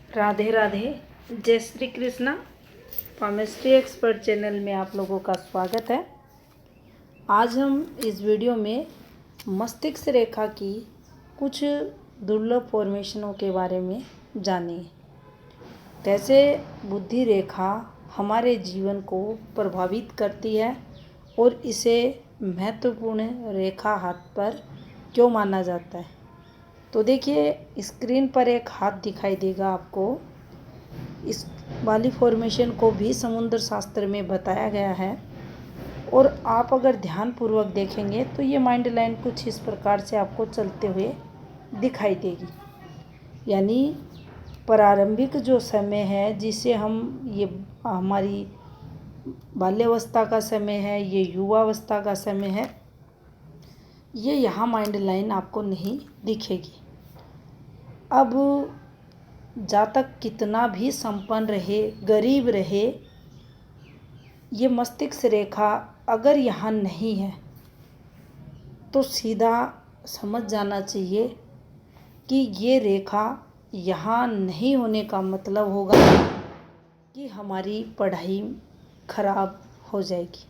राधे राधे। जय Shri Krishna. Chemistry expert channel में आप लोगों का स्वागत है। आज हम इस वीडियो में मस्तिष्क रेखा की कुछ दुर्लभ फॉर्मेशनों के बारे में जानेंगे। कैसे बुद्धि रेखा हमारे जीवन को प्रभावित करती है और इसे महत्वपूर्ण रेखा हाथ पर क्यों माना जाता है। तो देखिए, स्क्रीन पर एक हाथ दिखाई देगा आपको। इस वाली फॉर्मेशन को भी समुद्र शास्त्र में बताया गया है और आप अगर ध्यानपूर्वक देखेंगे तो ये माइंड लाइन कुछ इस प्रकार से आपको चलते हुए दिखाई देगी। यानी प्रारंभिक जो समय है, जिसे हम ये हमारी बाल्यावस्था का समय है, ये युवावस्था का समय है, ये यहाँ माइंड लाइन आपको नहीं दिखेगी। अब जातक कितना भी संपन्न रहे, गरीब रहे, ये मस्तिष्क रेखा अगर यहाँ नहीं है तो सीधा समझ जाना चाहिए कि ये रेखा यहाँ नहीं होने का मतलब होगा कि हमारी पढ़ाई खराब हो जाएगी।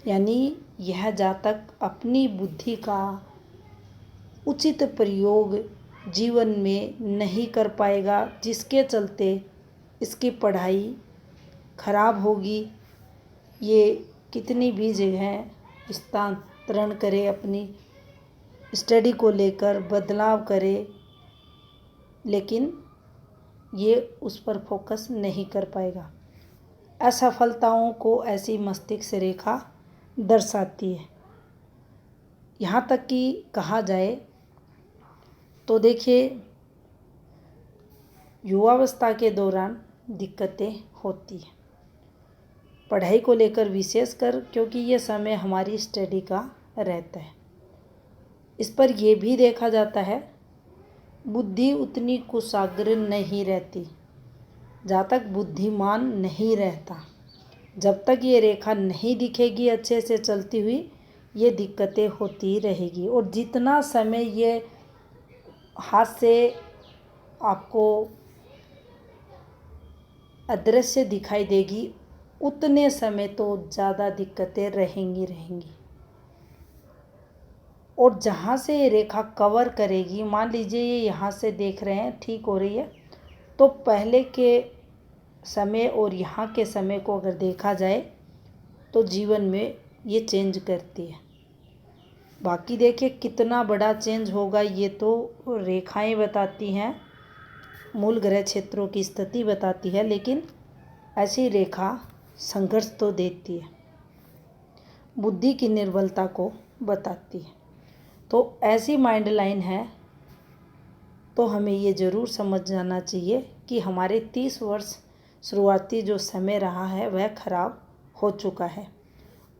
यानी यह जातक अपनी बुद्धि का उचित प्रयोग जीवन में नहीं कर पाएगा, जिसके चलते इसकी पढ़ाई खराब होगी। ये कितनी भी जगह स्थानांतरण करे, अपनी स्टडी को लेकर बदलाव करे, लेकिन ये उस पर फोकस नहीं कर पाएगा। असफलताओं को ऐसी मस्तिष्क रेखा दर्शाती है। यहाँ तक कि कहा जाए तो देखिए, युवावस्था के दौरान दिक्कतें होती हैं पढ़ाई को लेकर, विशेषकर क्योंकि ये समय हमारी स्टडी का रहता है। इस पर यह भी देखा जाता है बुद्धि उतनी कुशाग्र नहीं रहती। जब तक बुद्धिमान नहीं रहता, जब तक ये रेखा नहीं दिखेगी अच्छे से चलती हुई, ये दिक्कतें होती रहेगी। और जितना समय ये हाथ से आपको अदृश्य दिखाई देगी, उतने समय तो ज़्यादा दिक्कतें रहेंगी। और जहाँ से ये रेखा कवर करेगी, मान लीजिए ये यहाँ से देख रहे हैं ठीक हो रही है, तो पहले के समय और यहाँ के समय को अगर देखा जाए तो जीवन में ये चेंज करती है। बाकी देखिए कितना बड़ा चेंज होगा, ये तो रेखाएं बताती हैं, मूल ग्रह क्षेत्रों की स्थिति बताती है, लेकिन ऐसी रेखा संघर्ष तो देती है, बुद्धि की निर्बलता को बताती है। तो ऐसी माइंड लाइन है तो हमें ये ज़रूर समझ जाना चाहिए कि हमारे 30 वर्ष शुरुआती जो समय रहा है वह खराब हो चुका है।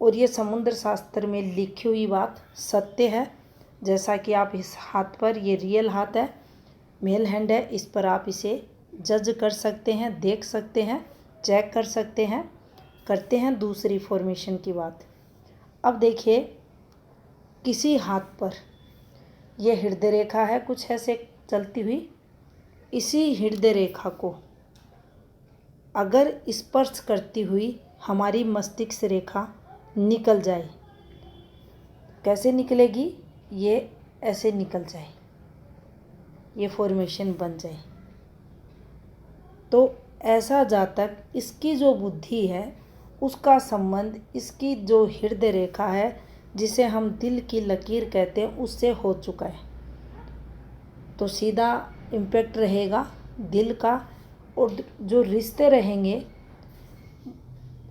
और ये समुद्र शास्त्र में लिखी हुई बात सत्य है। जैसा कि आप इस हाथ पर, ये रियल हाथ है, मेल हैंड है, इस पर आप इसे जज कर सकते हैं, देख सकते हैं, चेक कर सकते हैं। करते हैं दूसरी फॉर्मेशन की बात। अब देखिए, किसी हाथ पर यह हृदय रेखा है कुछ ऐसे चलती हुई। इसी हृदय रेखा को अगर स्पर्श करती हुई हमारी मस्तिष्क रेखा निकल जाए, कैसे निकलेगी? ये ऐसे निकल जाए, ये फॉर्मेशन बन जाए, तो ऐसा जातक, इसकी जो बुद्धि है उसका संबंध इसकी जो हृदय रेखा है, जिसे हम दिल की लकीर कहते हैं, उससे हो चुका है। तो सीधा इम्पैक्ट रहेगा दिल का, और जो रिश्ते रहेंगे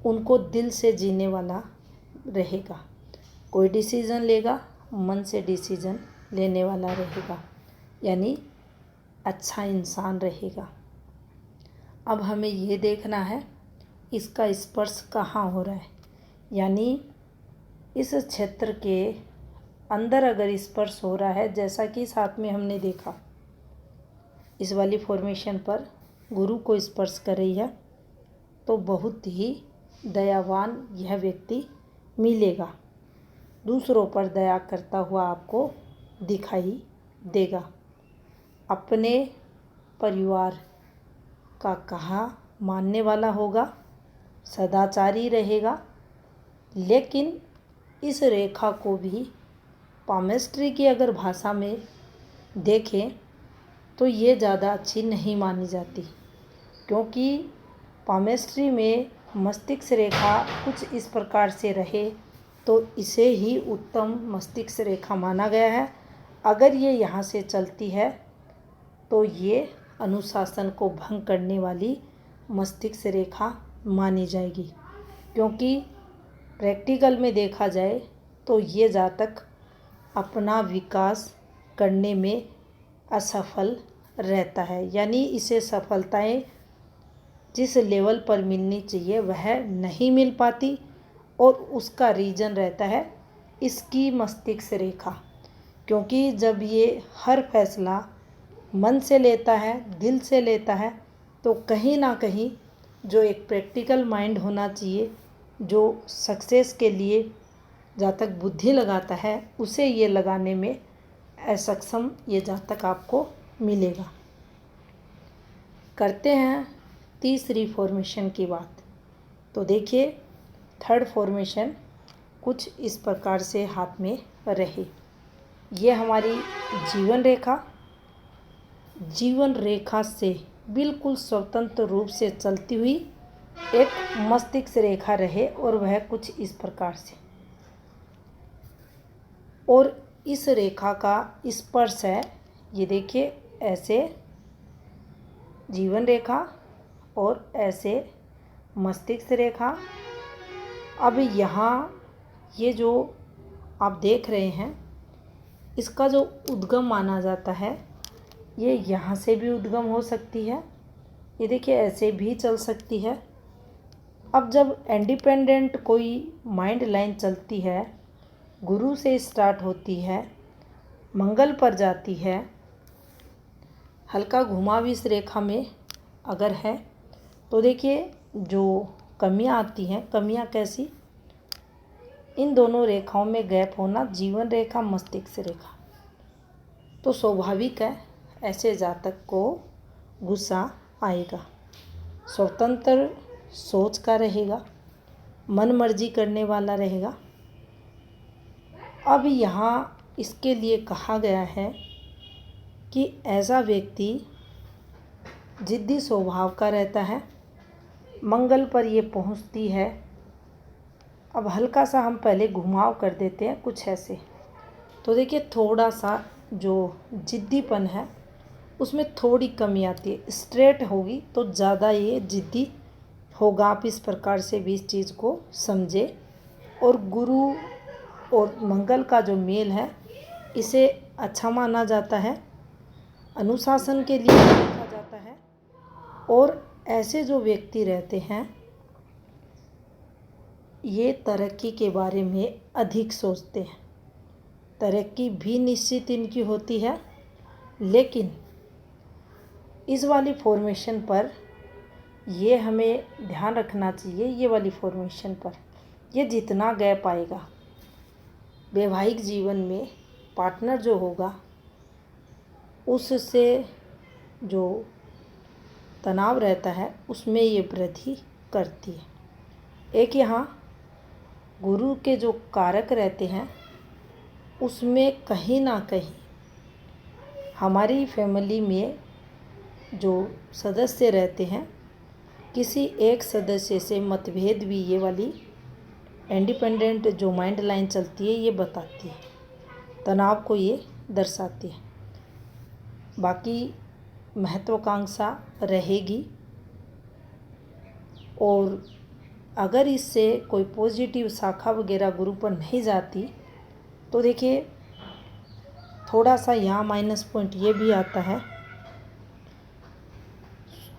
उनको दिल से जीने वाला रहेगा। कोई डिसीज़न लेगा, मन से डिसीज़न लेने वाला रहेगा, यानी अच्छा इंसान रहेगा। अब हमें ये देखना है इसका स्पर्श कहाँ हो रहा है। यानी इस क्षेत्र के अंदर अगर स्पर्श हो रहा है, जैसा कि साथ में हमने देखा इस वाली फॉर्मेशन पर गुरु को स्पर्श कर रही है, तो बहुत ही दयावान यह व्यक्ति मिलेगा, दूसरों पर दया करता हुआ आपको दिखाई देगा। अपने परिवार आपका कहा मानने वाला होगा, सदाचारी रहेगा। लेकिन इस रेखा को भी पामेस्ट्री की अगर भाषा में देखें तो ये ज़्यादा अच्छी नहीं मानी जाती, क्योंकि पामेस्ट्री में मस्तिष्क रेखा कुछ इस प्रकार से रहे तो इसे ही उत्तम मस्तिष्क रेखा माना गया है। अगर ये यहाँ से चलती है तो ये अनुशासन को भंग करने वाली मस्तिष्क रेखा मानी जाएगी, क्योंकि प्रैक्टिकल में देखा जाए तो ये जातक अपना विकास करने में असफल रहता है, यानी इसे सफलताएं जिस लेवल पर मिलनी चाहिए वह नहीं मिल पाती। और उसका रीज़न रहता है इसकी मस्तिष्क रेखा, क्योंकि जब ये हर फैसला मन से लेता है, दिल से लेता है, तो कहीं ना कहीं जो एक प्रैक्टिकल माइंड होना चाहिए, जो सक्सेस के लिए जातक बुद्धि लगाता है, उसे ये लगाने में असक्षम ये जातक आपको मिलेगा। करते हैं तीसरी फॉर्मेशन की बात। तो देखिए, थर्ड फॉर्मेशन कुछ इस प्रकार से हाथ में रहे। ये हमारी जीवन रेखा से बिल्कुल स्वतंत्र रूप से चलती हुई एक मस्तिष्क रेखा रहे, और वह कुछ इस प्रकार से, और इस रेखा का स्पर्श है, ये देखिए ऐसे जीवन रेखा और ऐसे मस्तिष्क रेखा। अब यहाँ ये जो आप देख रहे हैं, इसका जो उद्गम माना जाता है, ये यहाँ से भी उद्गम हो सकती है, ये देखिए ऐसे भी चल सकती है। अब जब इंडिपेंडेंट कोई माइंड लाइन चलती है, गुरु से स्टार्ट होती है, मंगल पर जाती है, हल्का घुमाव इस रेखा में अगर है तो देखिए जो कमियां आती हैं, कमियां कैसी, इन दोनों रेखाओं में गैप होना, जीवन रेखा मस्तिष्क रेखा, तो स्वाभाविक है ऐसे जातक को गुस्सा आएगा, स्वतंत्र सोच का रहेगा, मन मर्जी करने वाला रहेगा। अब यहाँ इसके लिए कहा गया है कि ऐसा व्यक्ति जिद्दी स्वभाव का रहता है, मंगल पर ये पहुँचती है। अब हल्का सा हम पहले घुमाव कर देते हैं कुछ ऐसे, तो देखिए थोड़ा सा जो जिद्दीपन है उसमें थोड़ी कमी आती है, स्ट्रेट होगी तो ज़्यादा ये जिद्दी होगा। आप इस प्रकार से भी इस चीज़ को समझे। और गुरु और मंगल का जो मेल है, इसे अच्छा माना जाता है, अनुशासन के लिए देखा जाता है। और ऐसे जो व्यक्ति रहते हैं, ये तरक्की के बारे में अधिक सोचते हैं, तरक्की भी निश्चित इनकी होती है, लेकिन इस वाली फॉर्मेशन पर ये हमें ध्यान रखना चाहिए। ये वाली फॉर्मेशन पर ये जितना गैप आएगा वैवाहिक जीवन में, पार्टनर जो होगा उससे जो तनाव रहता है उसमें ये वृद्धि करती है। एक यहाँ गुरु के जो कारक रहते हैं उसमें कहीं ना कहीं हमारी फैमिली में जो सदस्य रहते हैं, किसी एक सदस्य से मतभेद भी ये वाली इंडिपेंडेंट जो माइंड लाइन चलती है ये बताती है, तनाव को ये दर्शाती है। बाकी महत्वाकांक्षा रहेगी, और अगर इससे कोई पॉजिटिव शाखा वगैरह गुरु पर नहीं जाती तो देखिए थोड़ा सा यहाँ माइनस पॉइंट ये भी आता है,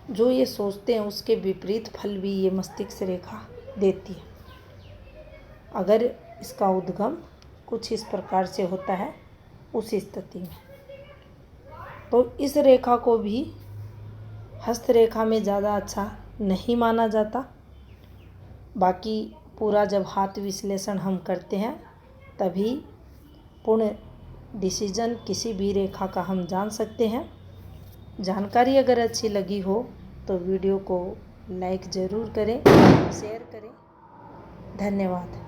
जो ये सोचते हैं उसके विपरीत फल भी ये मस्तिष्क रेखा देती है। अगर इसका उद्गम कुछ इस प्रकार से होता है उस स्थिति में, तो इस रेखा को भी हस्त रेखा में ज़्यादा अच्छा नहीं माना जाता। बाकी पूरा जब हाथ विश्लेषण हम करते हैं तभी पूर्ण डिसीजन किसी भी रेखा का हम जान सकते हैं। जानकारी अगर अच्छी लगी हो तो वीडियो को लाइक ज़रूर करें, शेयर करें। धन्यवाद।